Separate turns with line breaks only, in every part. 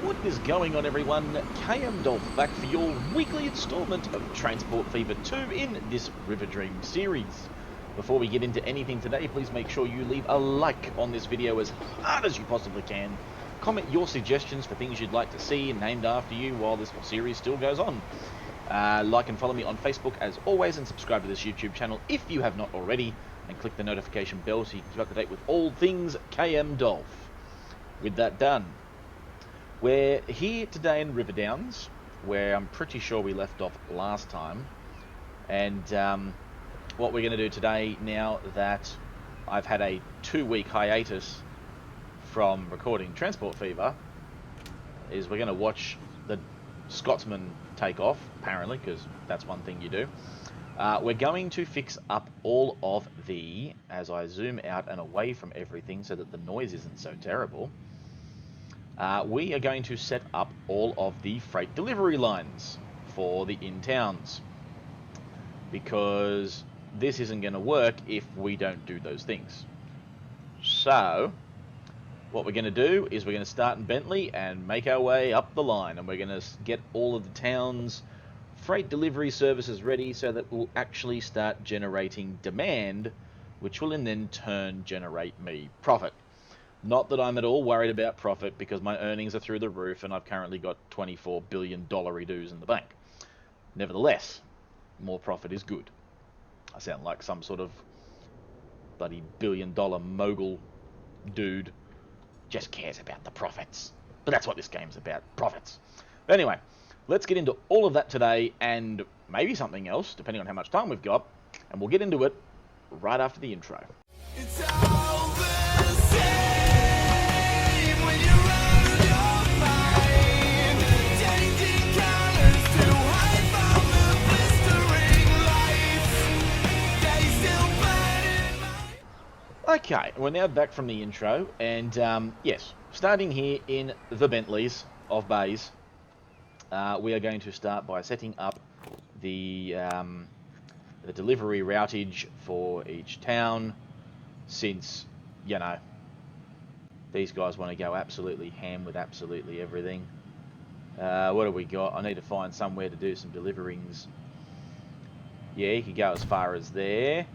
What is going on, everyone? KM Dolph back for your weekly installment of Transport Fever 2 in this Riverdream series. Before we get into anything today, please make sure you leave a like on this video as hard as you possibly can. Comment your suggestions for things you'd like to see named after you while this series still goes on. Like and follow me on Facebook as always, and subscribe to this YouTube channel if you have not already, and click the notification bell so you can keep up to date with all things KM Dolph. With that done, we're here today in Riverdowns, where I'm pretty sure we left off last time. And what we're going to do today, now that I've had a 2-week hiatus from recording Transport Fever, is we're going to watch the Scotsman take off, apparently, because that's one thing you do. We're going to fix up all of the, as I zoom out and away from everything so that the noise isn't so terrible, we are going to set up all of the freight delivery lines for the in-towns, because this isn't going to work if we don't do those things. So what we're going to do is we're going to start in Bentley and make our way up the line, and we're going to get all of the towns' freight delivery services ready so that we'll actually start generating demand, which will in turn generate me profit. Not that I'm at all worried about profit, because my earnings are through the roof and I've currently got $24 billion redos in the bank. Nevertheless, more profit is good. I sound like some sort of bloody billion-dollar mogul dude. Just cares about the profits. But that's what this game's about, profits. But anyway, let's get into all of that today, and maybe something else, depending on how much time we've got. And we'll get into it right after the intro.
It's all the same when you're out of your mind, changing colors to hide from the blistering lights. They still burn in my...
Okay, we're now back from the intro, and yes, starting here in the Bentleys of Bays, we are going to start by setting up the delivery routage for each town, since, you know, these guys want to go absolutely ham with absolutely everything. What have we got? I need to find somewhere to do some deliverings. Yeah, you could go as far as there.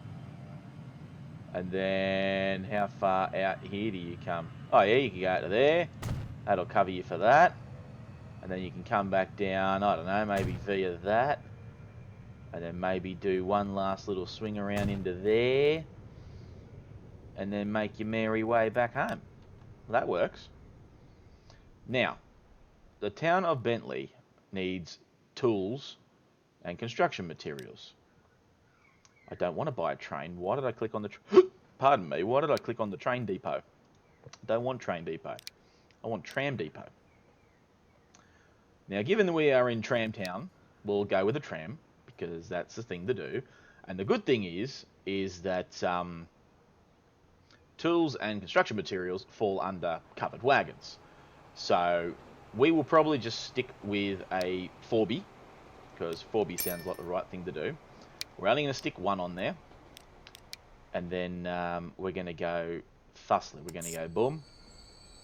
And then how far out here do you come? Oh yeah, you can go out to there. That'll cover you for that. And then you can come back down, I don't know, maybe via that. And then maybe do one last little swing around into there. And then make your merry way back home. Well, that works. Now, the town of Bentley needs tools and construction materials. I don't want to buy a train. Why did I click on the... Pardon me, why did I click on the train depot? I don't want train depot. I want tram depot. Now, given that we are in Tram Town, we'll go with a tram, because that's the thing to do. And the good thing is that tools and construction materials fall under covered wagons. So we will probably just stick with a 4B, because 4B sounds like the right thing to do. We're only going to stick one on there. And then we're going to go thusly. We're going to go boom.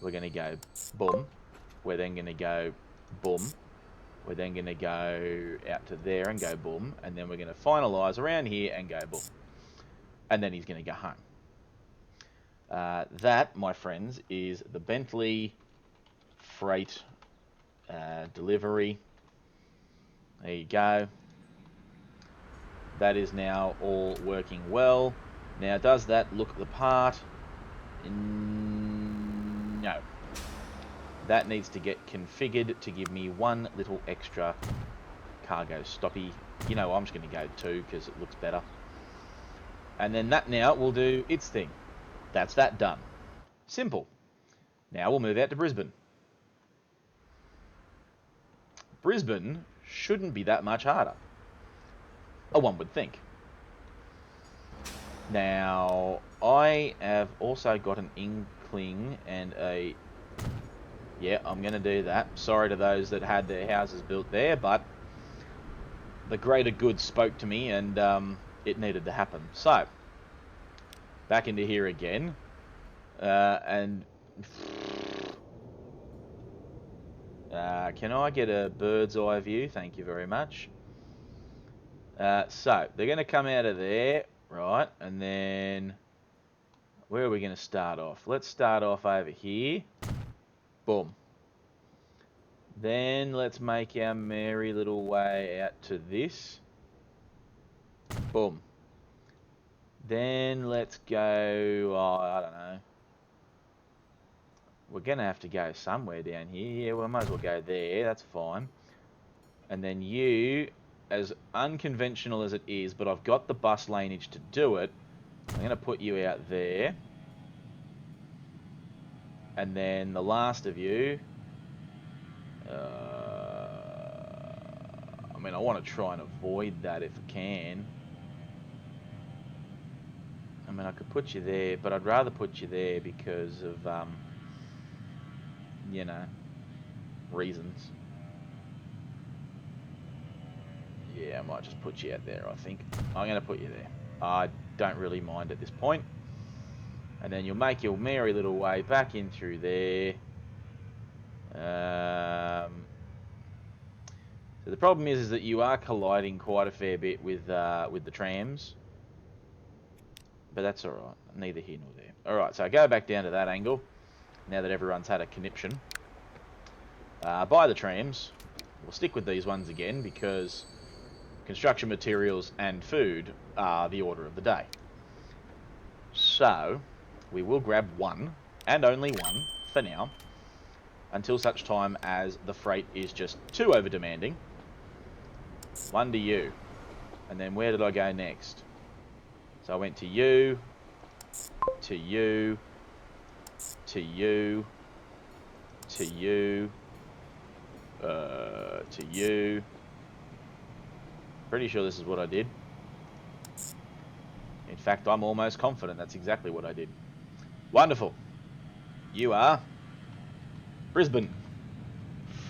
We're going to go boom. We're then going to go boom. We're then going to go out to there and go boom. And then we're going to finalise around here and go boom. And then he's going to go home. That, my friends, is the Bentley freight delivery. There you go. That is now all working well. Now, does that look the part? No. That needs to get configured to give me one little extra cargo stoppy. You know, I'm just going to go 2 because it looks better. And then that now will do its thing. That's that done. Simple. Now we'll move out to Brisbane. Brisbane shouldn't be that much harder. Oh, one would think. Now, I have also got an inkling and a... Yeah, I'm going to do that. Sorry to those that had their houses built there, but the greater good spoke to me, and it needed to happen. So, back into here again. And Can I get a bird's eye view? Thank you very much. So, they're going to come out of there, right? And then, where are we going to start off? Let's start off over here. Boom. Then, let's make our merry little way out to this. Boom. Then, let's go, oh, I don't know. We're going to have to go somewhere down here. Yeah, we might as well go there. That's fine. And then you, as unconventional as it is, but I've got the bus laneage to do it, I'm going to put you out there. And then the last of you, I mean, I want to try and avoid that if I can. I mean, I could put you there, but I'd rather put you there because of, you know, reasons. Yeah, I might just put you out there, I think. I'm going to put you there. I don't really mind at this point. And then you'll make your merry little way back in through there. So the problem is that you are colliding quite a fair bit with the trams. But that's alright. Neither here nor there. Alright, so I go back down to that angle. Now that everyone's had a conniption. By the trams. We'll stick with these ones again because construction materials and food are the order of the day. So, we will grab one, and only one, for now, until such time as the freight is just too over-demanding. One to you. And then where did I go next? So I went to you, to you, to you, to you, to you. Pretty sure this is what I did. In fact, I'm almost confident that's exactly what I did. Wonderful. You are Brisbane.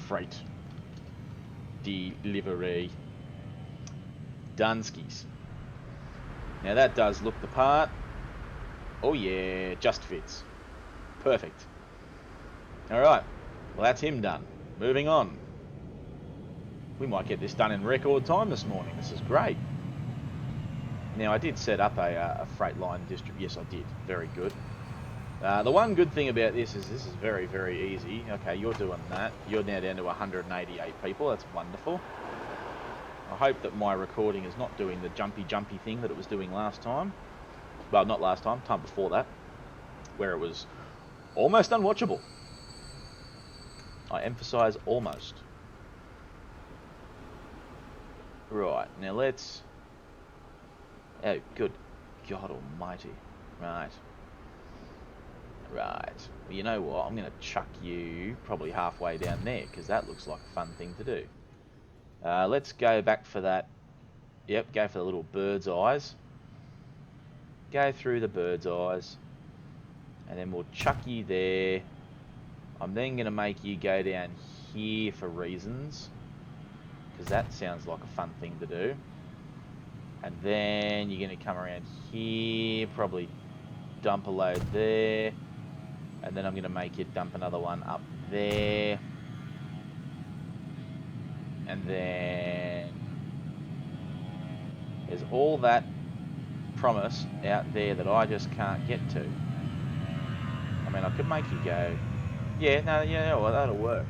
Freight. Delivery. Dunskies. Now that does look the part. Oh yeah, just fits. Perfect. Alright. Well, that's him done. Moving on. We might get this done in record time this morning. This is great. Now, I did set up a freight line district. Yes, I did. Very good. The one good thing about this is very, very easy. Okay, you're doing that. You're now down to 188 people. That's wonderful. I hope that my recording is not doing the jumpy thing that it was doing last time. Well, not last time. Time before that. Where it was almost unwatchable. I emphasize almost. Right, now let's... Oh, good God almighty. Right. Right. Well, you know what? I'm going to chuck you probably halfway down there, because that looks like a fun thing to do. Let's go back for that. Yep, go for the little bird's eyes. Go through the bird's eyes. And then we'll chuck you there. I'm then going to make you go down here for reasons. Because that sounds like a fun thing to do. And then you're going to come around here, probably dump a load there. And then I'm going to make you dump another one up there. And then there's all that promise out there that I just can't get to. I mean, I could make you go, yeah, no, yeah, well, that'll work.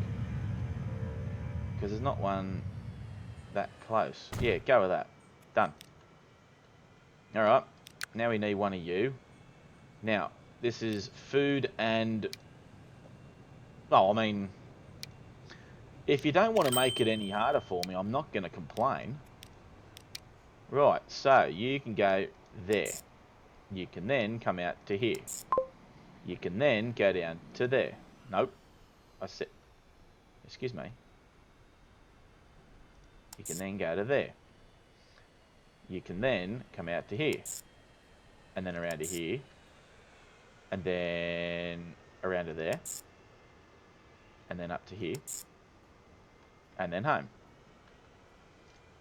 Because there's not one that close. Yeah, go with that. Done. Alright, now we need one of you. Now, this is food and... Oh, I mean... If you don't want to make it any harder for me, I'm not going to complain. Right, so you can go there. You can then come out to here. You can then go down to there. Nope. I said... Excuse me. You can then go to there. You can then come out to here. And then around to here. And then around to there. And then up to here. And then home.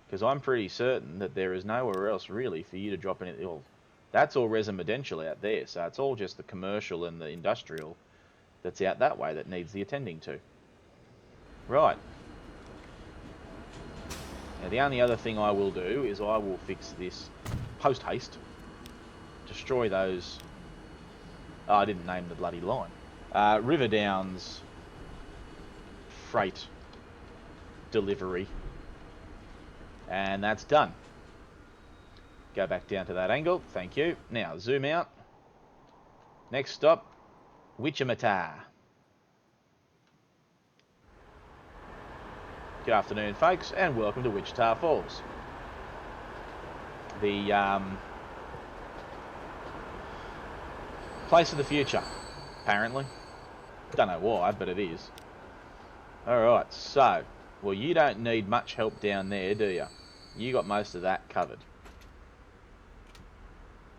Because I'm pretty certain that there is nowhere else really for you to drop in. Well, that's all residential out there. So it's all just the commercial and the industrial that's out that way that needs the attending to. Right. Now, the only other thing I will do is I will fix this post-haste. Destroy those... Oh, I didn't name the bloody line. Riverdowns freight delivery. And that's done. Go back down to that angle. Thank you. Now, zoom out. Next stop, Wichita. Good afternoon, folks, and welcome to Wichita Falls. The place of the future, apparently. Don't know why, but it is. Alright, so, well, you don't need much help down there, do you? You got most of that covered.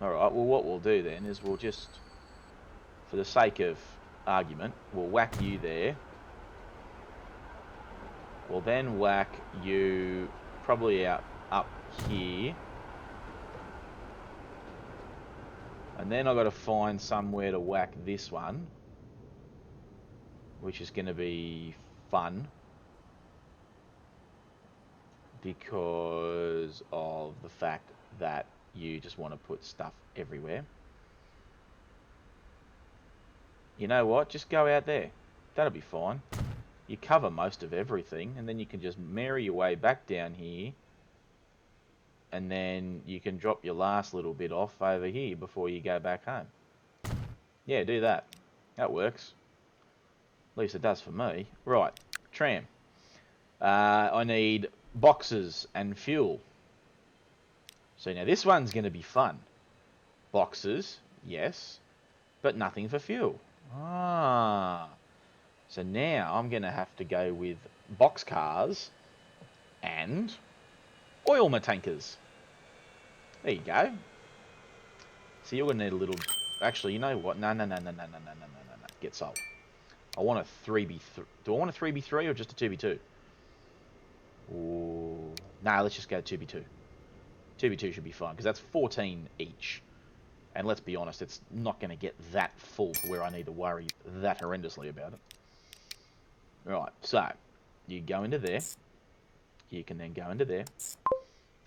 Alright, well, what we'll do then is we'll just, for the sake of argument, we'll whack you there. We'll then whack you probably out up here. And then I've got to find somewhere to whack this one, which is going to be fun because of the fact that you just want to put stuff everywhere. You know what? Just go out there. That'll be fine. You cover most of everything, and then you can just marry your way back down here, and then you can drop your last little bit off over here before you go back home. Yeah, do that. That works. At least it does for me. Right, tram. I need boxes and fuel. So now this one's going to be fun. Boxes, yes, but nothing for fuel. Ah. So now I'm going to have to go with boxcars and oil tankers. There you go. So you're going to need a little... Actually, you know what? No. Get sold. I want a 3B3. Do I want a 3B3 or just a 2B2? Ooh. Nah, let's just go 2B2. 2B2 should be fine, because that's 14 each. And let's be honest, it's not going to get that full to where I need to worry that horrendously about it. Right, so you go into there. You can then go into there.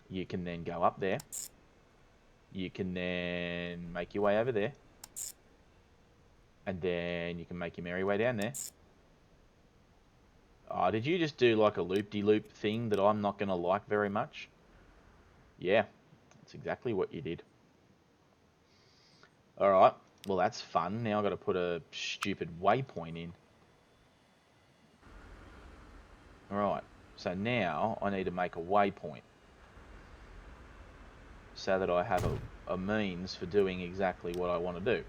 You can then go up there. You can then make your way over there. And then you can make your merry way down there. Oh, did you just do like a loop-de-loop thing that I'm not going to like very much? Yeah, that's exactly what you did. Alright, well that's fun. Now I've got to put a stupid waypoint in. Alright, so now I need to make a waypoint. So that I have a means for doing exactly what I want to do.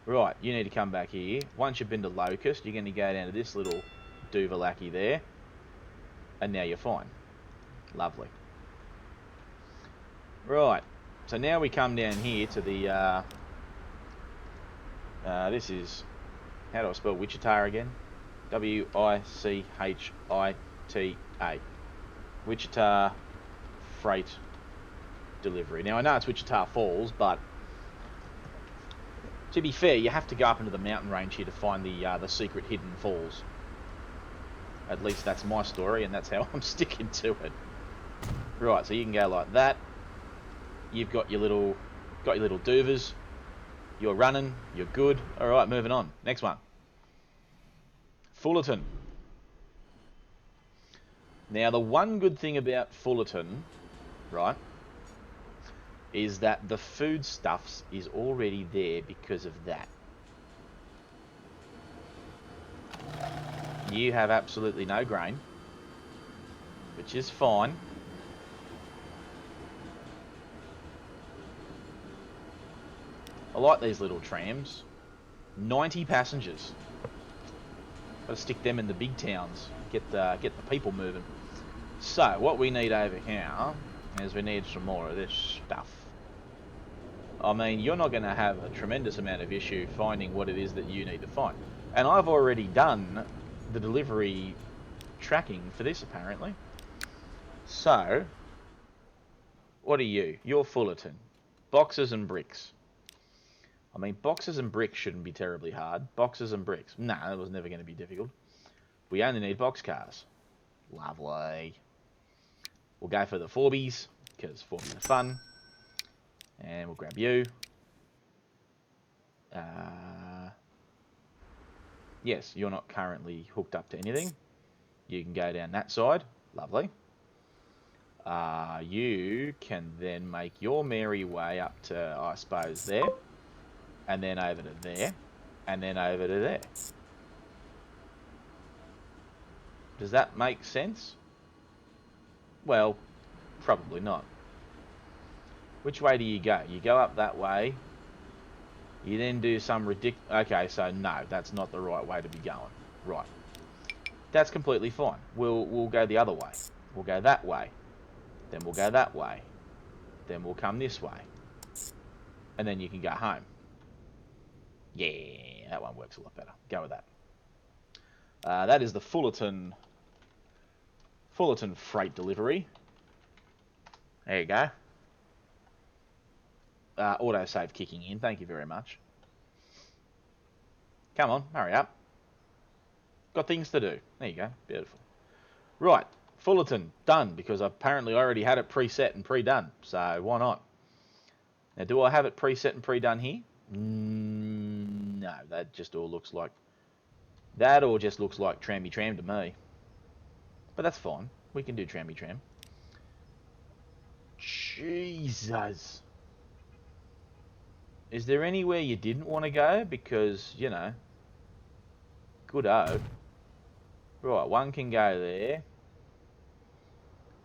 Right, you need to come back here. Once you've been to Locust, you're going to go down to this little Duvalaki there. And now you're fine. Lovely. Right, so now we come down here to the... this is... How do I spell Wichita again? W-I-C-H-I-T-A. Wichita Freight Delivery. Now, I know it's Wichita Falls, but... To be fair, you have to go up into the mountain range here to find the secret hidden falls. At least that's my story, and that's how I'm sticking to it. Right, so you can go like that. You've got your little doovers. You're running. You're good. All right, moving on. Next one. Fullerton. Now, the one good thing about Fullerton, right, is that the foodstuffs is already there because of that. You have absolutely no grain, which is fine. I like these little trams. 90 passengers. Got to stick them in the big towns. Get the people moving. So, what we need over here is we need some more of this stuff. I mean, you're not going to have a tremendous amount of issue finding what it is that you need to find. And I've already done the delivery tracking for this, apparently. So, what are you? You're Fullerton. Boxes and bricks. I mean, boxes and bricks shouldn't be terribly hard. Boxes and bricks. Nah, it was never going to be difficult. We only need boxcars. Lovely. We'll go for the Forbies, because Forbies are fun. And we'll grab you. Yes, you're not currently hooked up to anything. You can go down that side. Lovely. You can then make your merry way up to, I suppose, there. And then over to there. And then over to there. Does that make sense? Well, probably not. Which way do you go? You go up that way. You then do some ridiculous... Okay, so no, that's not the right way to be going. Right. That's completely fine. We'll go the other way. We'll go that way. Then we'll go that way. Then we'll come this way. And then you can go home. Yeah, that one works a lot better. Go with that. That is the Fullerton freight delivery. There you go. Autosave kicking in. Thank you very much. Come on, hurry up. Got things to do. There you go. Beautiful. Right. Fullerton, done, because apparently I already had it preset and pre-done. So, why not? Now, do I have it preset and pre-done here? No, that just all looks like... That all just looks like Tramby Tram to me. But that's fine. We can do Tramby Tram. Jesus. Is there anywhere you didn't want to go? Because, you know, good-o. Right, one can go there.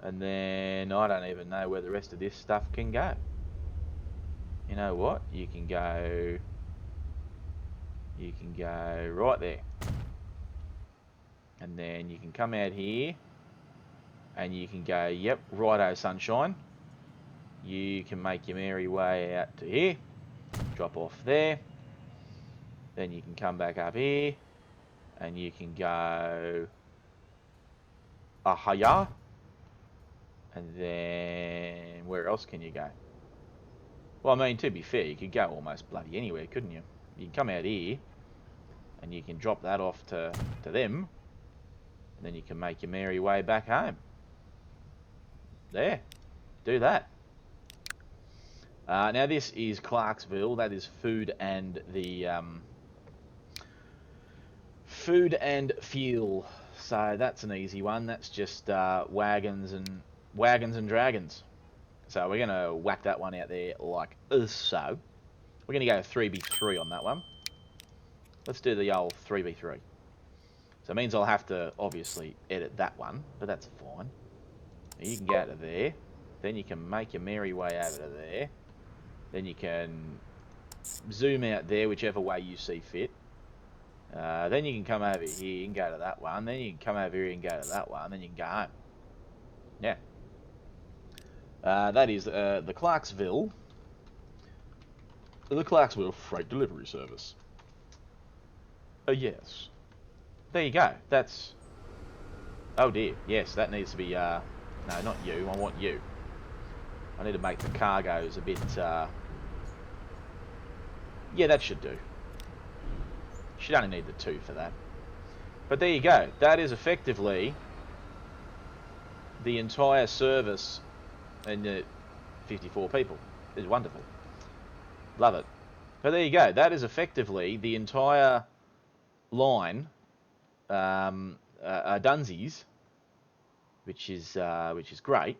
And then I don't even know where the rest of this stuff can go. You know what? You can go right there. And then you can come out here. And you can go, yep, righto, sunshine. You can make your merry way out to here. Drop off there. Then you can come back up here. And you can go... Ahaya. And then... Where else can you go? Well, I mean, to be fair, you could go almost bloody anywhere, couldn't you? You can come out here. And you can drop that off to them. And then you can make your merry way back home. There. Do that. Now this is Clarksville. That is food and the food and fuel. So that's an easy one. That's just wagons and dragons. So we're gonna whack that one out there like so. We're gonna go 3v3 on that one. Let's do the old 3v3. So it means I'll have to obviously edit that one, but that's fine. You can go to there. Then you can make your merry way over to there. Then you can zoom out there whichever way you see fit. Then you can come over here and go to that one. Then you can come over here and go to that one. Then you can go home. Yeah. That is the Clarksville Freight Delivery Service. Oh, yes. There you go. That's... Oh, dear. Yes, that needs to be... No, not you. I want you. I need to make the cargoes a bit... Yeah, that should do. Should only need the 2 for that. But there you go. That is effectively the entire service and the 54 people. It's wonderful. Love it. But there you go. That is effectively the entire line, Dunsies, which is great.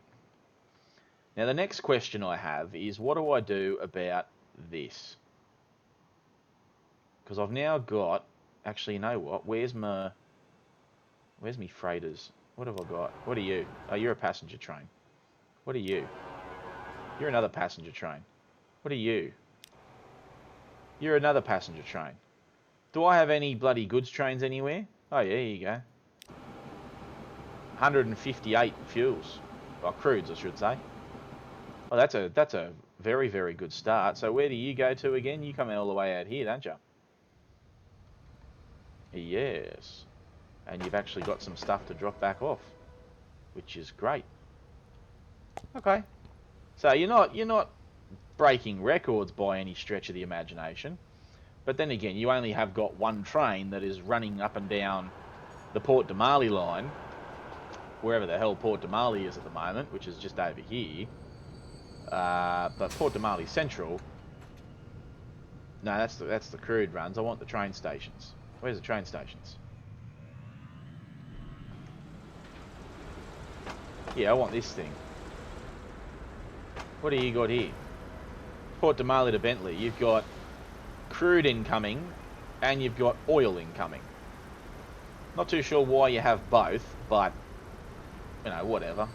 Now the next question I have is, what do I do about this? Because I've now got, actually, you know what? Where's me freighters? What have I got? What are you? Oh, you're a passenger train. What are you? You're another passenger train. What are you? You're another passenger train. Do I have any bloody goods trains anywhere? Oh, yeah, here you go. 158 fuels. Well, crudes, I should say. Well, that's a very, very good start. So where do you go to again? You come all the way out here, don't you? Yes. And you've actually got some stuff to drop back off, which is great. Okay. So you're not breaking records by any stretch of the imagination. But then again, you only have got one train that is running up and down the Port Damali line, wherever the hell Port Damali is at the moment, which is just over here. But Port Damali Central. No, that's the crude runs. I want the train stations. Where's the train stations? Yeah, I want this thing. What do you got here? Port Damali to Bentley. You've got crude incoming, and you've got oil incoming. Not too sure why you have both, but, you know, whatever.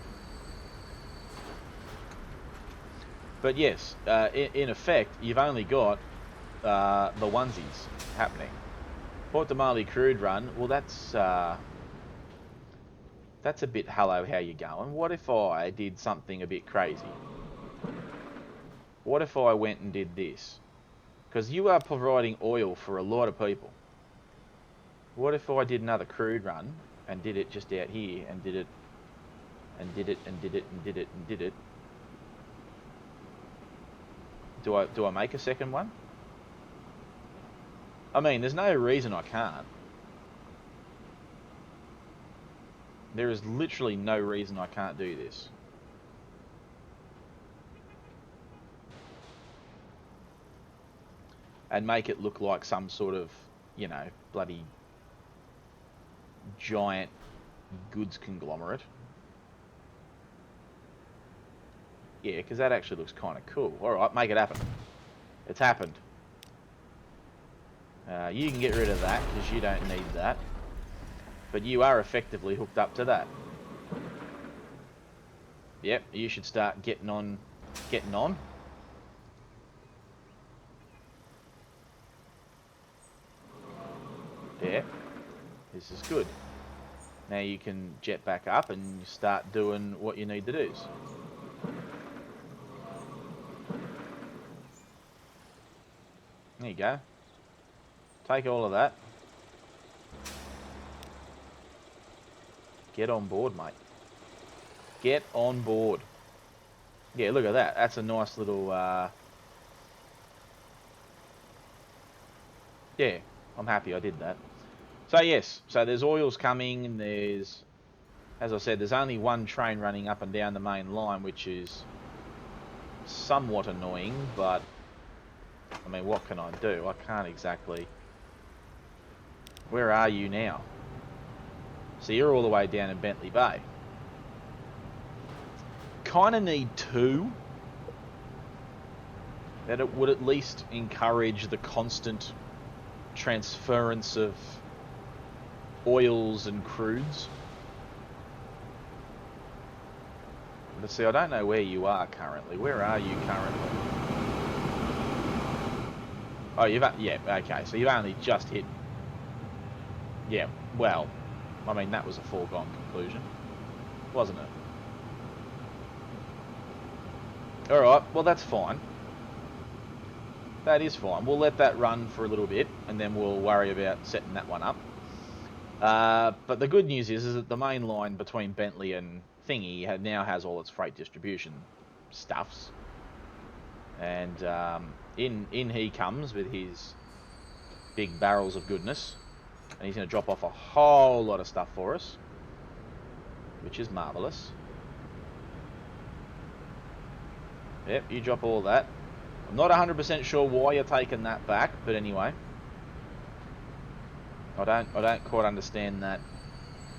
But yes, in effect, you've only got the onesies happening. Port Damali crude run, well, that's a bit hello, how you going? What if I did something a bit crazy? What if I went and did this? Because you are providing oil for a lot of people. What if I did another crude run and did it just out here and did it and did it and did it and did it and did it? Do I make a second one? I mean, there's no reason I can't. There is literally no reason I can't do this. And make it look like some sort of, you know, bloody giant goods conglomerate. Yeah, because that actually looks kind of cool. Alright, make it happen. It's happened. You can get rid of that, because you don't need that. But you are effectively hooked up to that. Yep, you should start getting on. Getting on. Yeah, this is good. Now you can jet back up and start doing what you need to do. There you go. Take all of that. Get on board, mate. Get on board. Yeah, look at that. That's a nice little... Yeah, I'm happy I did that. So yes, so there's oils coming, and there's... As I said, there's only one train running up and down the main line, which is somewhat annoying, but... I mean, what can I do? I can't exactly... Where are you now? So you're all the way down in Bentley Bay. Kind of need two. That it would at least encourage the constant transference of oils and crudes. But see, I don't know where you are currently. Where are you currently? Oh, yeah, okay. So you've only just hit... Yeah, well, I mean, that was a foregone conclusion, wasn't it? Alright, well, that's fine. That is fine. We'll let that run for a little bit, and then we'll worry about setting that one up. But the good news is that the main line between Bentley and Thingy now has all its freight distribution stuffs. And in he comes with his big barrels of goodness. And he's going to drop off a whole lot of stuff for us, which is marvellous. Yep, you drop all that. I'm not 100% sure why you're taking that back, but anyway. I don't quite understand that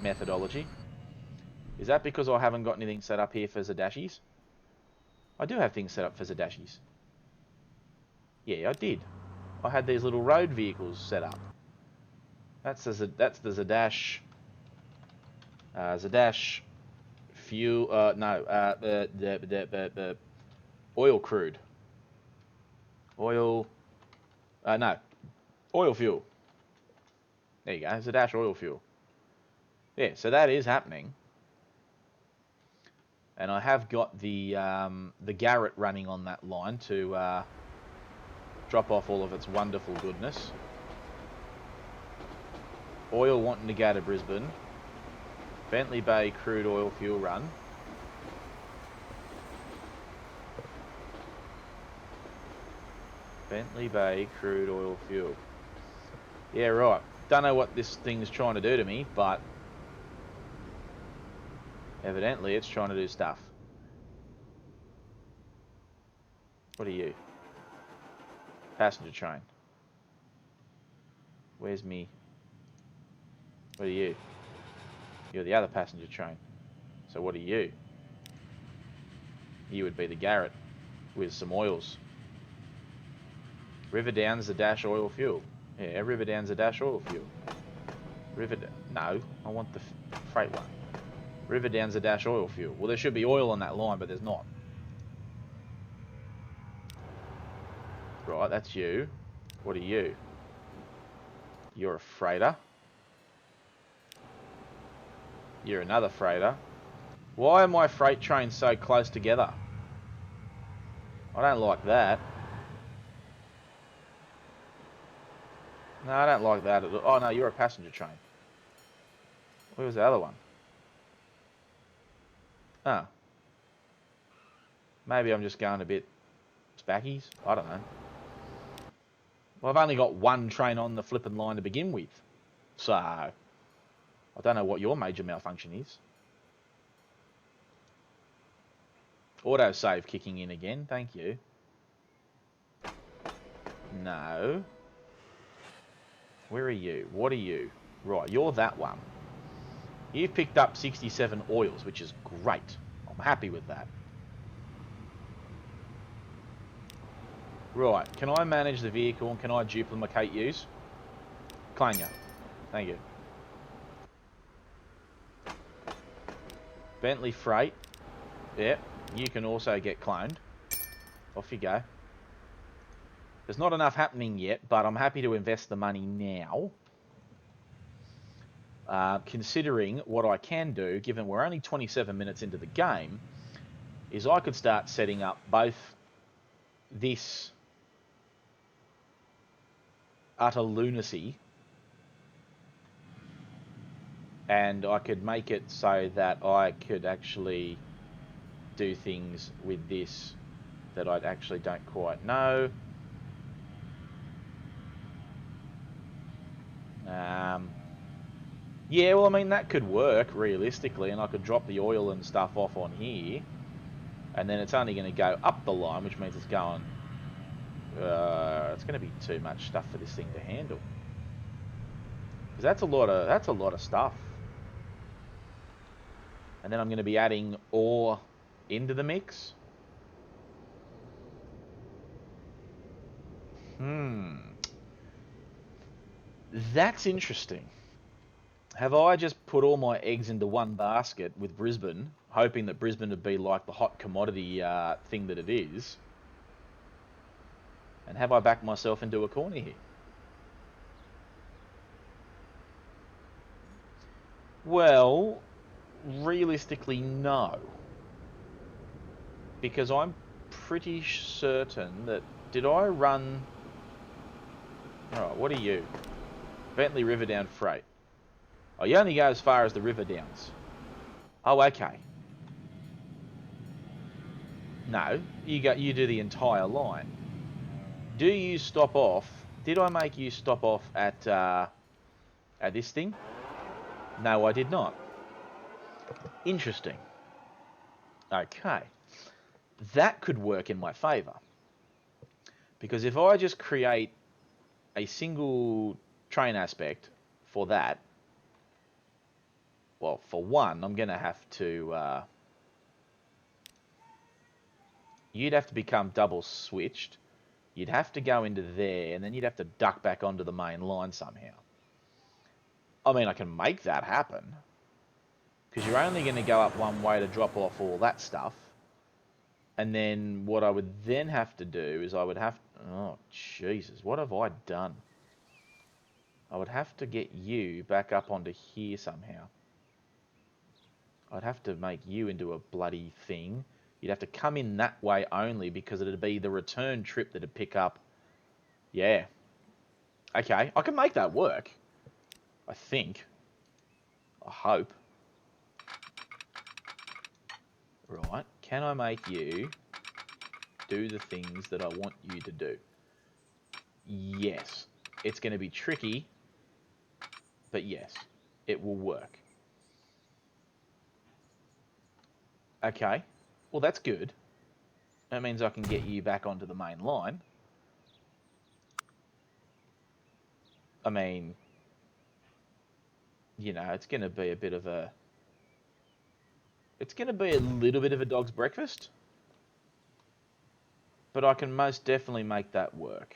methodology. Is that because I haven't got anything set up here for Zadashis? I do have things set up for Zadashis. Yeah, I did. I had these little road vehicles set up. That's the Zadash. Zadash fuel. The oil crude. Oil. No, oil fuel. There you go. Zadash oil fuel. Yeah, so that is happening. And I have got the Garrett running on that line to drop off all of its wonderful goodness. Oil wanting to go to Brisbane. Bentley Bay crude oil fuel run. Bentley Bay crude oil fuel. Yeah, right. Don't know what this thing is trying to do to me, but evidently it's trying to do stuff. What are you? Passenger train. Where's me? What are you? You're the other passenger train. So what are you? You would be the Garrett with some oils. Riverdown's the dash oil fuel. Yeah, Riverdown's the dash oil fuel. No, I want the freight one. Riverdown's the dash oil fuel. Well, there should be oil on that line, but there's not. Right, that's you. What are you? You're a freighter. You're another freighter. Why are my freight trains so close together? I don't like that. No, I don't like that at all. Oh, no, you're a passenger train. Where was the other one? Oh. Maybe I'm just going a bit spackies. I don't know. Well, I've only got one train on the flipping line to begin with. So, I don't know what your major malfunction is. Autosave kicking in again. Thank you. No. Where are you? What are you? Right, you're that one. You've picked up 67 oils, which is great. I'm happy with that. Right, can I manage the vehicle and can I duplicate use? Clanger. Thank you. Bentley Freight. Yep, you can also get cloned. Off you go. There's not enough happening yet, but I'm happy to invest the money now. Considering what I can do, given we're only 27 minutes into the game, is I could start setting up both this utter lunacy and I could make it so that I could actually do things with this that I actually don't quite know. Yeah, well, I mean, that could work realistically, and I could drop the oil and stuff off on here, and then it's only going to go up the line, which means it's going... it's going to be too much stuff for this thing to handle. Because that's a lot of stuff. And then I'm going to be adding ore into the mix. That's interesting. Have I just put all my eggs into one basket with Brisbane, hoping that Brisbane would be like the hot commodity thing that it is? And have I backed myself into a corner here? Well, realistically, no. Because I'm pretty certain that... Did I run... Alright, what are you? Bentley Riverdown Freight. Oh, you only go as far as the Riverdowns. Oh, okay. No, you do the entire line. Do you stop off? Did I make you stop off at this thing? No, I did not. Interesting. Okay. That could work in my favour. Because if I just create a single train aspect for that, well, for one, I'm going to have to... you'd have to become double switched. You'd have to go into there, and then you'd have to duck back onto the main line somehow. I mean, I can make that happen. Because you're only going to go up one way to drop off all that stuff. And then what I would then have to do is I would have... Oh, Jesus, what have I done? I would have to get you back up onto here somehow. I'd have to make you into a bloody thing. You'd have to come in that way only because it'd be the return trip that'd pick up. Yeah. Okay, I can make that work. I think. I hope. Right, can I make you do the things that I want you to do? Yes. It's going to be tricky but yes, it will work. Okay, well that's good. That means I can get you back onto the main line. I mean, you know, it's going to be a bit of a... It's going to be a little bit of a dog's breakfast. But I can most definitely make that work.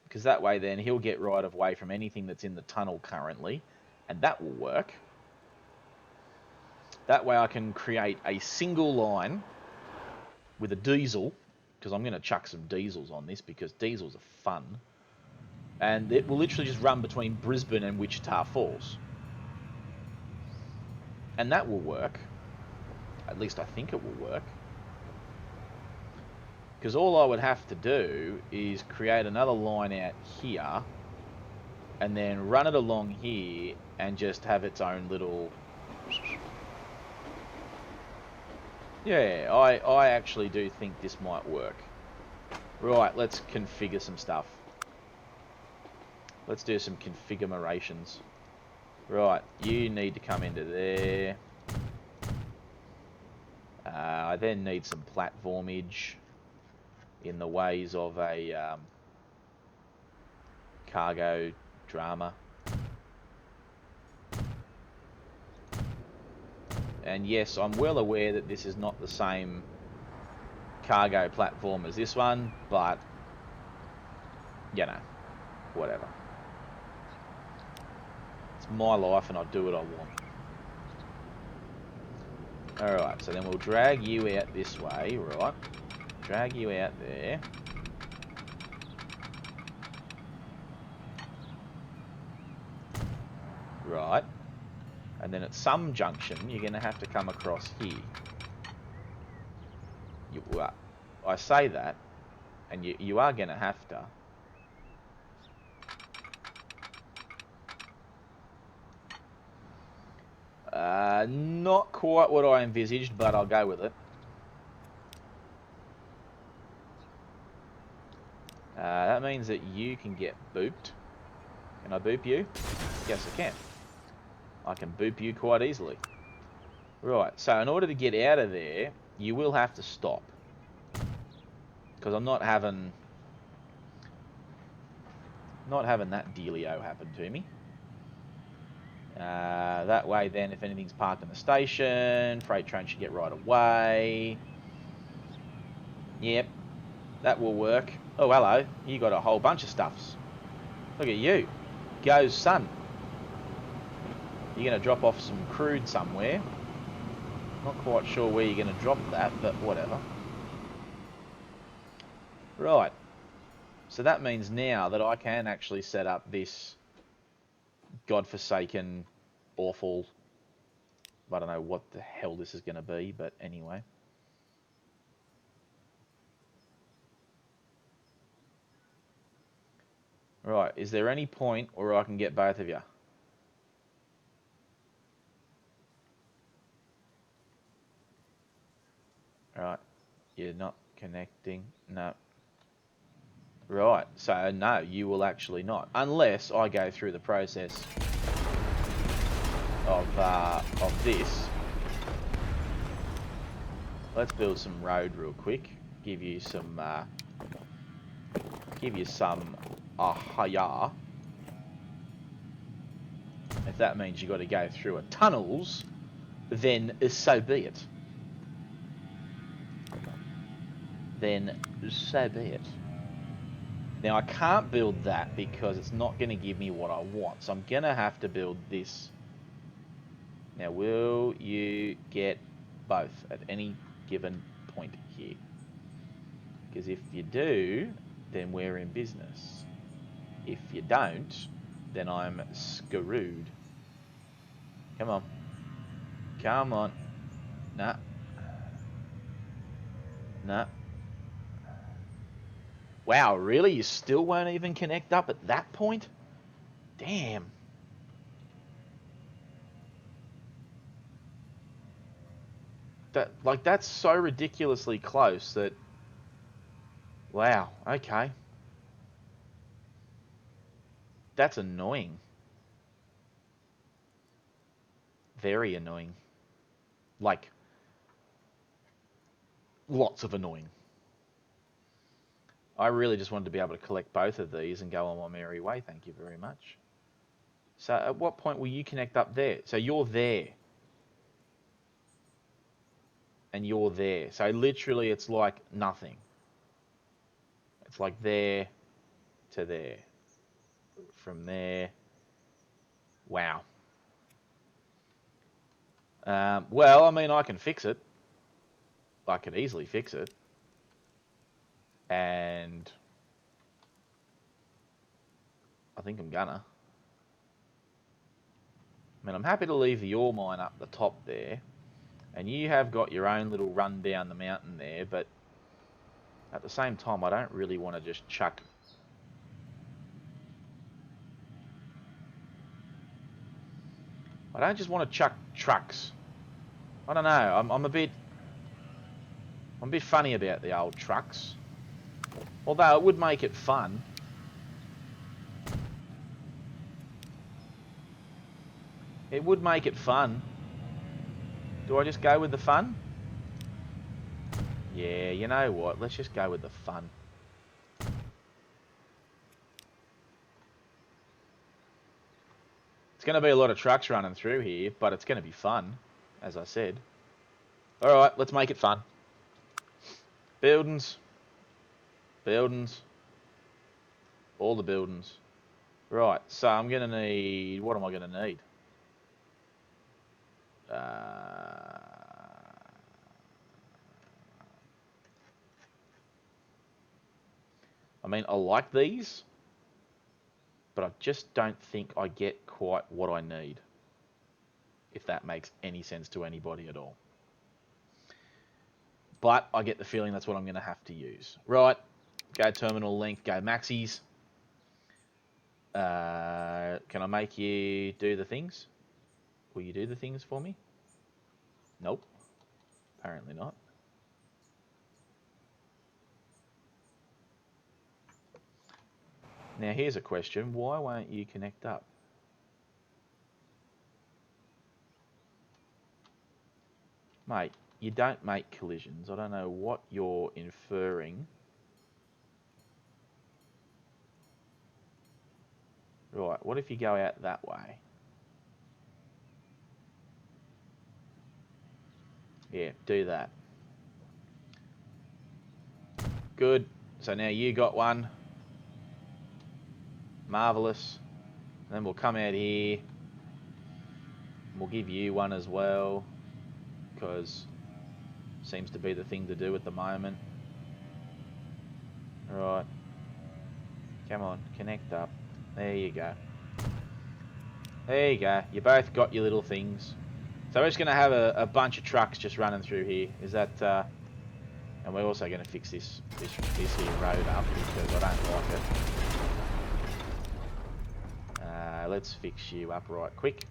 Because that way then he'll get right of way from anything that's in the tunnel currently. And that will work. That way I can create a single line with a diesel. Because I'm going to chuck some diesels on this because diesels are fun. And it will literally just run between Brisbane and Wichita Falls. And that will work. At least I think it will work. Because all I would have to do is create another line out here and then run it along here and just have its own little... Yeah, I actually do think this might work. Right, let's configure some stuff. Let's do some configurations. Right, you need to come into there. I then need some platformage in the ways of a cargo drama. And yes, I'm well aware that this is not the same cargo platform as this one, but, you know, whatever. It's my life and I do what I want. Alright, so then we'll drag you out this way, right? Drag you out there. Right. And then at some junction, you're going to have to come across here. I say that, and you are going to have to. Not quite what I envisaged, but I'll go with it. That means that you can get booped. Can I boop you? Yes, I can. I can boop you quite easily. Right, so in order to get out of there, you will have to stop. Because I'm not having that dealio happen to me. That way then, if anything's parked in the station, freight train should get right away. Yep, that will work. Oh, hello, you got a whole bunch of stuffs. Look at you. Go, son. You're going to drop off some crude somewhere. Not quite sure where you're going to drop that, but whatever. Right. So that means now that I can actually set up this godforsaken, awful... I don't know what the hell this is going to be, but anyway. Right, is there any point where I can get both of you? Right, you're not connecting, no. Right, so no, you will actually not. Unless I go through the process of this. Let's build some road real quick. Give you some ahaya. If that means you got to go through a tunnels, then so be it. Then so be it. Now I can't build that because it's not going to give me what I want. So I'm going to have to build this. Now will you get both at any given point here? Because if you do, then we're in business. If you don't, then I'm screwed. Come on. Come on. Nah. Nah. Wow, really? You still won't even connect up at that point? Damn. That's so ridiculously close that... Wow, okay. That's annoying. Very annoying. Like, lots of annoying. I really just wanted to be able to collect both of these and go on my merry way. Thank you very much. So at what point will you connect up there? So you're there. And you're there. So literally it's like nothing. It's like there to there. From there. Wow. Well, I mean, I can fix it. I could easily fix it. And I think I'm gonna. I mean, I'm happy to leave the ore mine up the top there. And you have got your own little run down the mountain there, but at the same time, I don't really want to just chuck... I don't just want to chuck trucks. I don't know. I'm a bit funny about the old trucks. Although it would make it fun. It would make it fun. Do I just go with the fun? Yeah, you know what? Let's just go with the fun. It's going to be a lot of trucks running through here, but it's going to be fun, as I said. Alright, let's make it fun. Buildings. Buildings. All the buildings. Right, so I'm going to need... What am I going to need? I mean, I like these, but I just don't think I get quite what I need. If that makes any sense to anybody at all. But I get the feeling that's what I'm going to have to use. Right, go terminal length, go maxis. Can I make you do the things? Will you do the things for me? Nope. Apparently not. Now here's a question. Why won't you connect up? Mate, you don't make collisions. I don't know what you're inferring. Right, what if you go out that way? Yeah, do that. Good. So now you got one. Marvellous. And then we'll come out here. We'll give you one as well. Because seems to be the thing to do at the moment. Right. Come on, connect up. There you go. There you go. You both got your little things. So we're just going to have a bunch of trucks just running through here. Is that... and we're also going to fix this here road up because I don't like it. Let's fix you up right quick.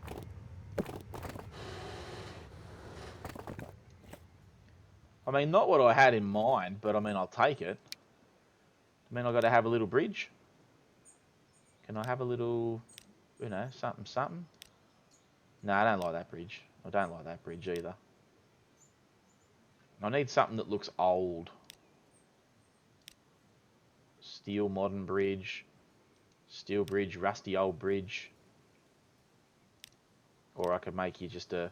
I mean, not what I had in mind, but I mean, I'll take it. I mean, I've got to have a little bridge. Can I have a little, you know, something? No, I don't like that bridge. I don't like that bridge either. I need something that looks old. Steel modern bridge. Steel bridge, rusty old bridge. Or I could make you just a...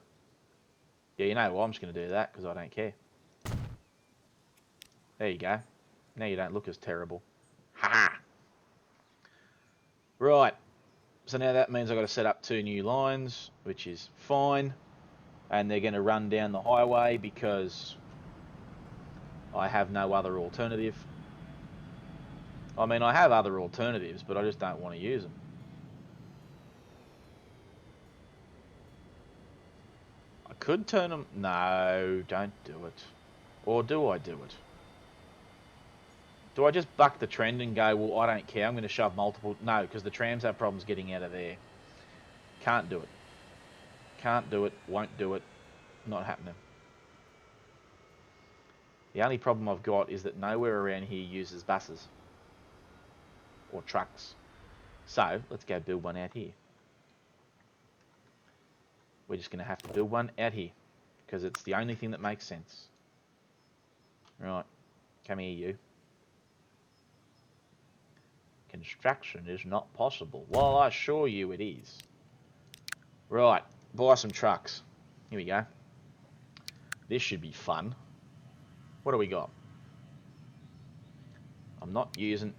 Yeah, you know what? I'm just going to do that because I don't care. There you go. Now you don't look as terrible. Ha! Right. So now that means I've got to set up 2 new lines, which is fine. And they're going to run down the highway because I have no other alternative. I mean, I have other alternatives, but I just don't want to use them. I could turn them... No, don't do it. Or do I do it? Do I just buck the trend and go, well, I don't care, I'm going to shove multiple... No, because the trams have problems getting out of there. Can't do it. Can't do it, won't do it, not happening. The only problem I've got is that nowhere around here uses buses. Or trucks. So, let's go build one out here. We're just going to have to build one out here, because it's the only thing that makes sense. Right, come here, you. Construction is not possible. Well, I assure you it is. Right, buy some trucks. Here we go. This should be fun. What do we got? I'm not using...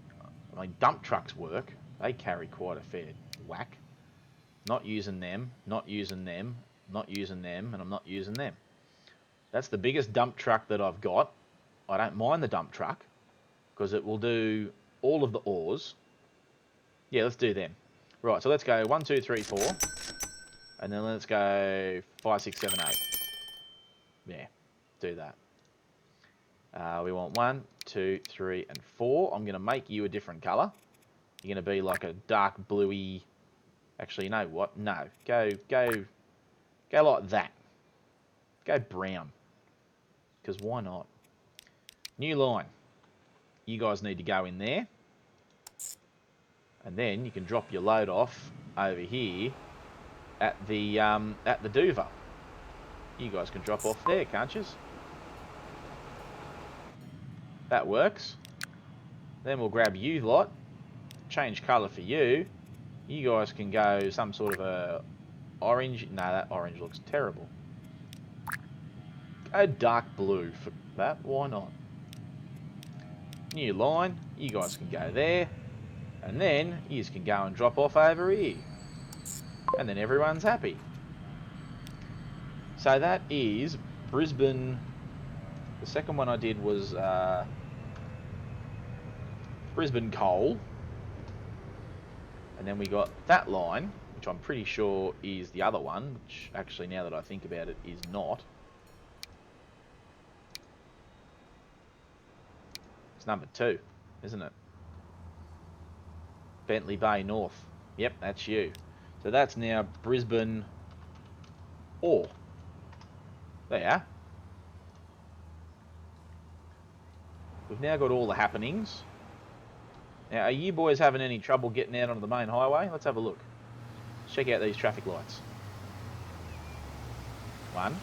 I mean, dump trucks work. They carry quite a fair whack. Not using them, not using them, not using them, and I'm not using them. That's the biggest dump truck that I've got. I don't mind the dump truck, because it will do all of the ores. Yeah, let's do them. Right, so let's go 1, 2, 3, 4. And then let's go 5, 6, 7, 8. Yeah, do that. We want 1, 2, 3, and 4. I'm going to make you a different colour. You're going to be like a dark bluey... Actually, you know what? No. Go like that. Go brown. Because why not? New line. You guys need to go in there. And then you can drop your load off over here at the Duva. You guys can drop off there, can't you? That works. Then we'll grab you lot, change colour for you. You guys can go some sort of a orange. No, that orange looks terrible. Go dark blue for that. Why not? New line. You guys can go there. And then you can go and drop off over here. And then everyone's happy. So that is Brisbane. The second one I did was Brisbane Coal. And then we got that line, which I'm pretty sure is the other one, which actually, now that I think about it, is not. It's number 2, isn't it? Bentley Bay North. Yep, that's you. So that's now Brisbane Ore. There you are. We've now got all the happenings. Now, are you boys having any trouble getting out onto the main highway? Let's have a look. Let's check out these traffic lights. 1,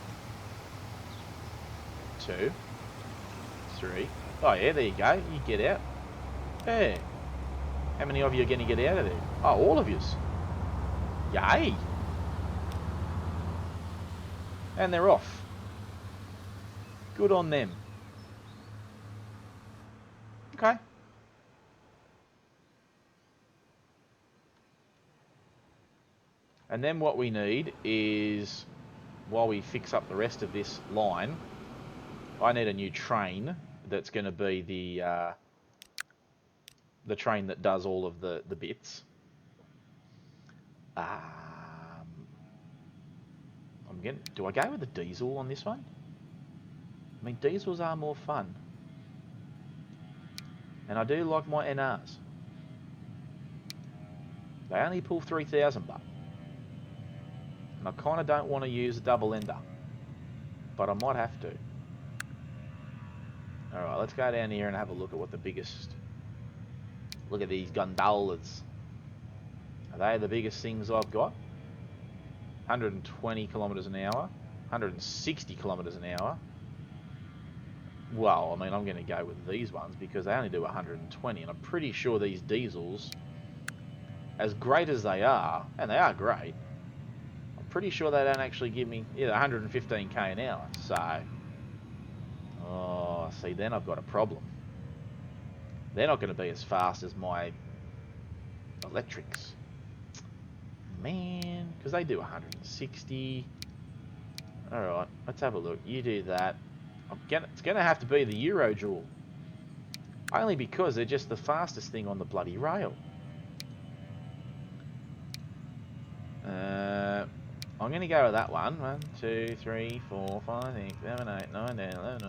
2, 3. Oh yeah, there you go. You get out. Hey. How many of you are going to get out of there? Oh, all of yous. Yay. And they're off. Good on them. Okay. And then what we need is, while we fix up the rest of this line, I need a new train that's going to be the train that does all of the bits. Do I go with the diesel on this one? I mean, diesels are more fun. And I do like my NRs. They only pull 3,000 bucks. And I kind of don't want to use a double ender. But I might have to. Alright, let's go down here and have a look at what the biggest... Look at these gondolas. Are they the biggest things I've got? 120 kilometres an hour. 160 kilometres an hour. Well, I mean, I'm going to go with these ones because they only do 120. And I'm pretty sure these diesels, as great as they are, and they are great, I'm pretty sure they don't actually give me 115k an hour. So, oh, see, then I've got a problem. They're not going to be as fast as my electrics. Man, because they do 160. Alright, let's have a look. You do that. It's going to have to be the Eurojoule. Only because they're just the fastest thing on the bloody rail. I'm going to go with that one. 1, 2, 3, 4, 5, 6, 7, 8, 9, 10, 11,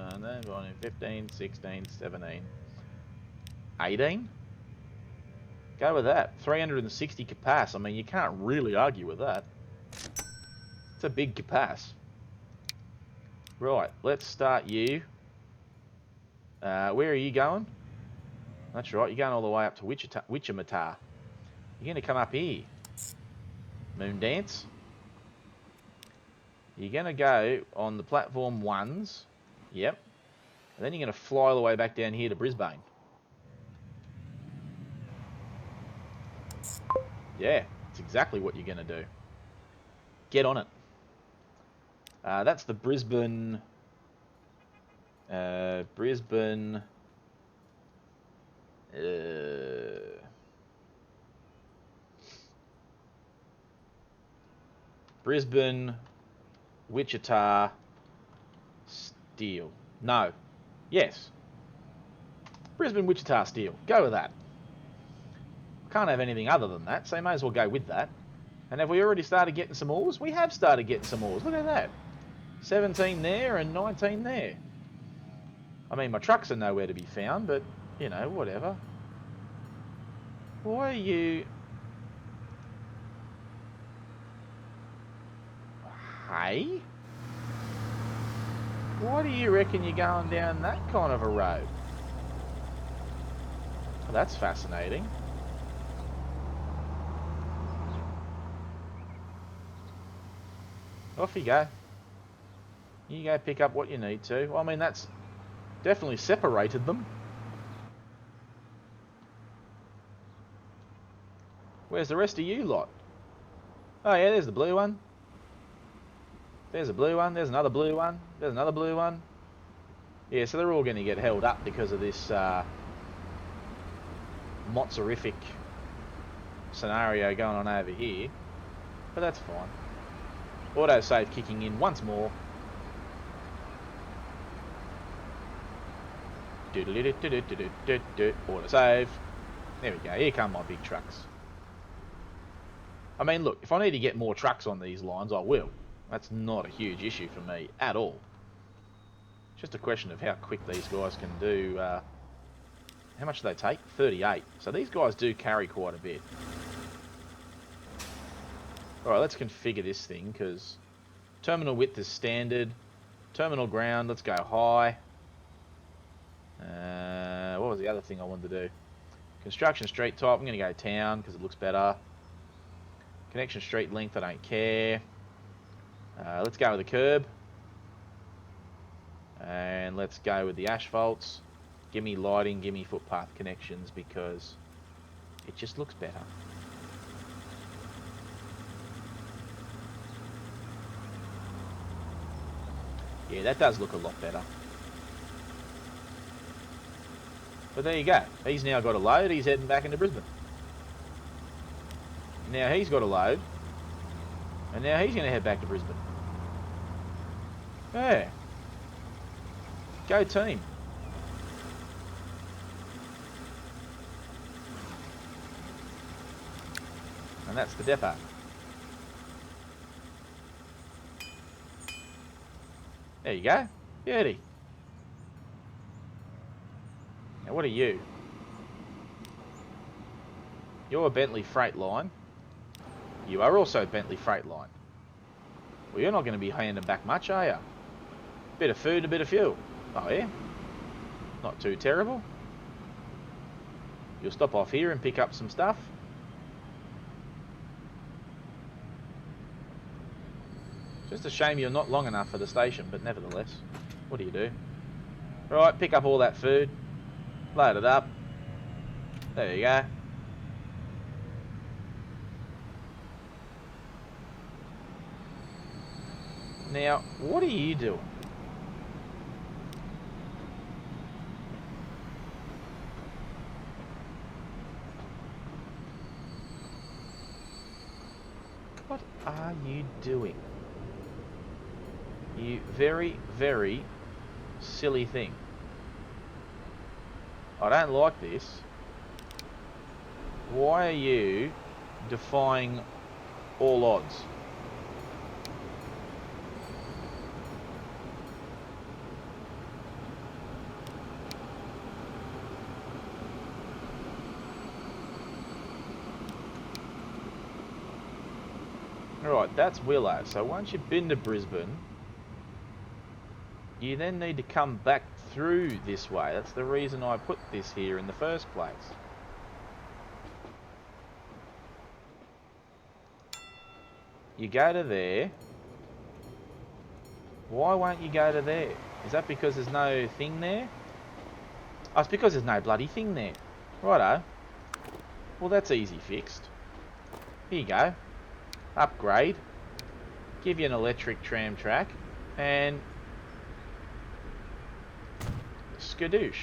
12, 13, 15, 16, 17, 18. Go with that. 360 capac. I mean, you can't really argue with that. It's a big capac. Right, let's start you. Where are you going? That's right, you're going all the way up to Wichita. You're going to come up here. Moon Dance. You're going to go on the platform 1s. Yep. And then you're going to fly all the way back down here to Brisbane. Yeah, that's exactly what you're going to do. Get on it. That's the Brisbane... Brisbane... Brisbane... Wichita... Steel. No. Yes. Brisbane, Wichita Steel. Go with that. Can't have anything other than that, so you may as well go with that. And have we already started getting some ores? We have started getting some ores. Look at that. 17 there and 19 there. I mean, my trucks are nowhere to be found, but, you know, whatever. Why are you... Hey? Why do you reckon you're going down that kind of a road? Well, that's fascinating. Off you go. You go pick up what you need to. Well, I mean, that's definitely separated them. Where's the rest of you lot? Oh yeah, there's the blue one. There's a blue one. There's another blue one. There's another blue one. Yeah, so they're all going to get held up because of this mozzarific scenario going on over here. But that's fine. Autosave kicking in once more. Autosave. There we go. Here come my big trucks. I mean, look, if I need to get more trucks on these lines, I will. That's not a huge issue for me at all. It's just a question of how quick these guys can do. How much do they take? 38. So these guys do carry quite a bit. Alright, let's configure this thing, because terminal width is standard. Terminal ground, let's go high. What was the other thing I wanted to do? Construction street type, I'm going to go town, because it looks better. Connection street length, I don't care. Let's go with the curb. And let's go with the asphalts. Give me lighting, give me footpath connections, because it just looks better. Yeah, that does look a lot better. But there you go. He's now got a load. He's heading back into Brisbane. Now he's got a load. And now he's going to head back to Brisbane. Yeah. Go team. And that's the depot. There you go. Beauty. Now what are you? You're a Bentley Freight-Line. You are also Bentley Freight-Line. Well, you're not going to be handing back much, are you? Bit of food and a bit of fuel. Oh yeah? Not too terrible. You'll stop off here and pick up some stuff. Just a shame you're not long enough for the station, but nevertheless, what do? Right, pick up all that food, load it up. There you go. Now, what are you doing? What are you doing? You very, very silly thing. I don't like this. Why are you defying all odds? Alright, that's Willow. So once you've been to Brisbane, you then need to come back through this way. That's the reason I put this here in the first place. You go to there. Why won't you go to there? Is that because there's no thing there? Oh, it's because there's no bloody thing there. Righto. Well, that's easy fixed. Here you go. Upgrade. Give you an electric tram track. And... skadoosh.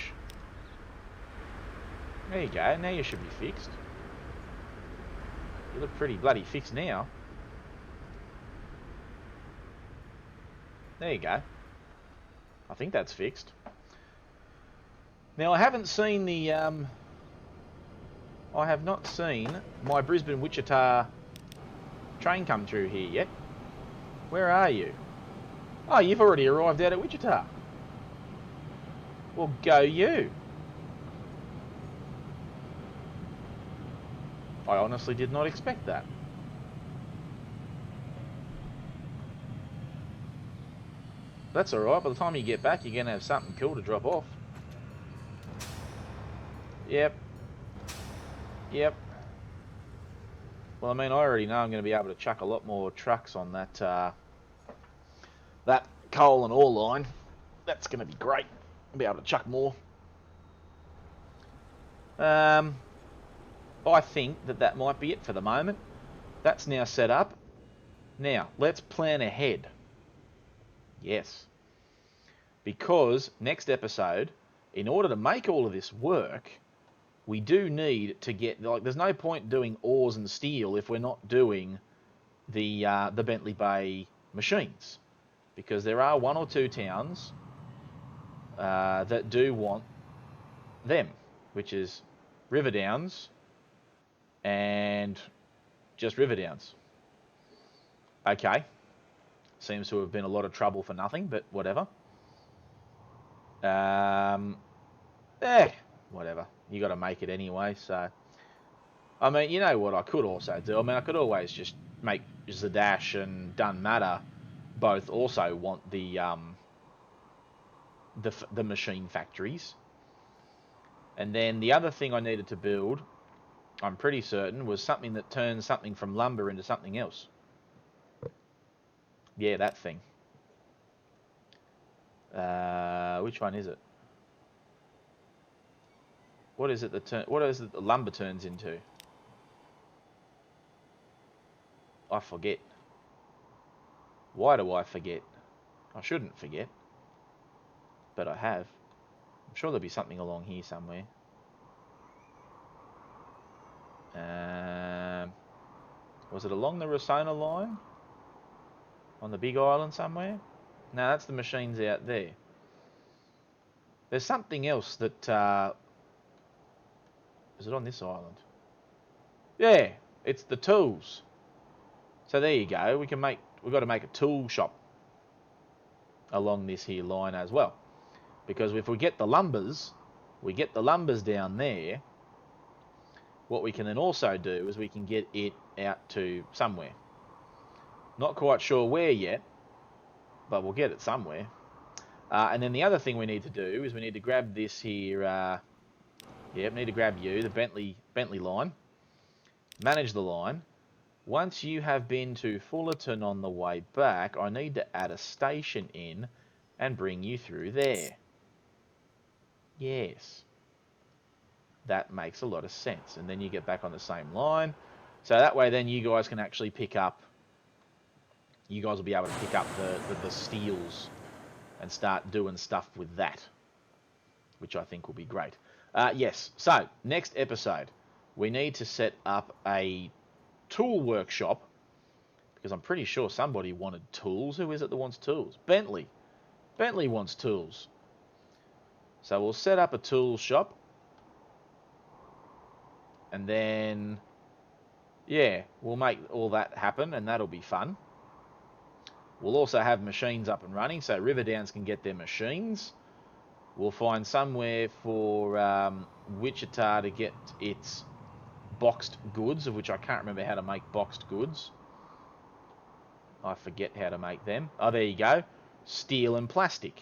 There you go. Now you should be fixed. You look pretty bloody fixed now. There you go. I think that's fixed. Now, I haven't seen the... I have not seen my Brisbane-Wichita train come through here yet. Where are you? Oh, you've already arrived out at Wichita. Well, go you. I honestly did not expect that. That's alright, by the time you get back, you're going to have something cool to drop off. Yep. Yep. Well, I mean, I already know I'm going to be able to chuck a lot more trucks on that that coal and ore line. That's going to be great. I'll be able to chuck more. I think that might be it for the moment. That's now set up. Now, let's plan ahead. Yes. Because next episode, in order to make all of this work, we do need to get... like, there's no point doing ores and steel if we're not doing the Bentley Bay machines. Because there are 1 or 2 towns that do want them, which is Riverdowns and just Riverdowns. Okay. Seems to have been a lot of trouble for nothing, but whatever. Whatever. You got to make it anyway, so... I mean, you know what I could also do? I mean, I could always just make Zadash and Dun Matter both also want the machine factories. And then the other thing I needed to build, I'm pretty certain, was something that turns something from lumber into something else. Yeah, that thing. Which one is it? What is it that lumber turns into? I forget. Why do I forget? I shouldn't forget. But I have. I'm sure there'll be something along here somewhere. Was it along the Rosona line? On the big island somewhere? No, that's the machines out there. There's something else that... is it on this island? Yeah, it's the tools. So there you go. We've got to make a tool shop along this here line as well. Because if we get the lumbers down there, what we can then also do is we can get it out to somewhere. Not quite sure where yet, but we'll get it somewhere. And then the other thing we need to do is we need to grab this here. Need to grab you, the Bentley line. Manage the line. Once you have been to Fullerton on the way back, I need to add a station in and bring you through there. Yes. That makes a lot of sense. And then you get back on the same line. So that way then you guys can actually pick up... you guys will be able to pick up the steels and start doing stuff with that. Which I think will be great. Yes, so next episode, we need to set up a tool workshop. Because I'm pretty sure somebody wanted tools. Who is it that wants tools? Bentley. Bentley wants tools. So we'll set up a tool shop. And then, yeah, we'll make all that happen and that'll be fun. We'll also have machines up and running so Riverdowns can get their machines. We'll find somewhere for Wichita to get its boxed goods, of which I can't remember how to make boxed goods. I forget how to make them. Oh, there you go. Steel and plastic.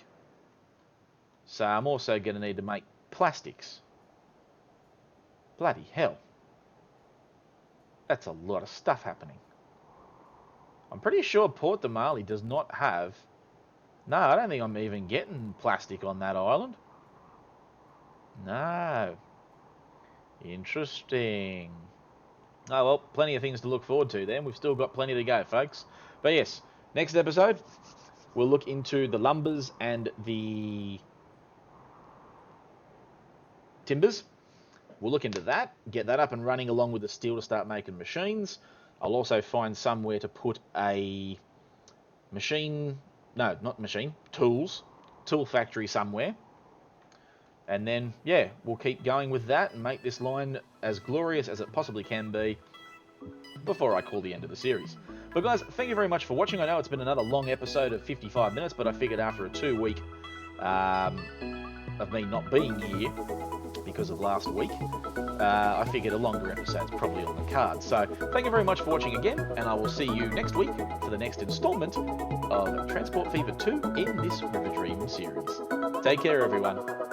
So I'm also going to need to make plastics. Bloody hell. That's a lot of stuff happening. I'm pretty sure Port de Marly does not have... No, I don't think I'm even getting plastic on that island. No. Interesting. Oh, well, plenty of things to look forward to then. We've still got plenty to go, folks. But yes, next episode, we'll look into the lumbers and the timbers. We'll look into that, get that up and running along with the steel to start making machines. I'll also find somewhere to put a machine... No, not machine. Tools. Tool factory somewhere. And then, yeah, we'll keep going with that and make this line as glorious as it possibly can be before I call the end of the series. But guys, thank you very much for watching. I know it's been another long episode of 55 minutes, but I figured after a 2-week of me not being here because of last week, I figured a longer episode's probably on the card. So thank you very much for watching again, and I will see you next week for the next instalment of Transport Fever 2 in this Riverdream series. Take care, everyone.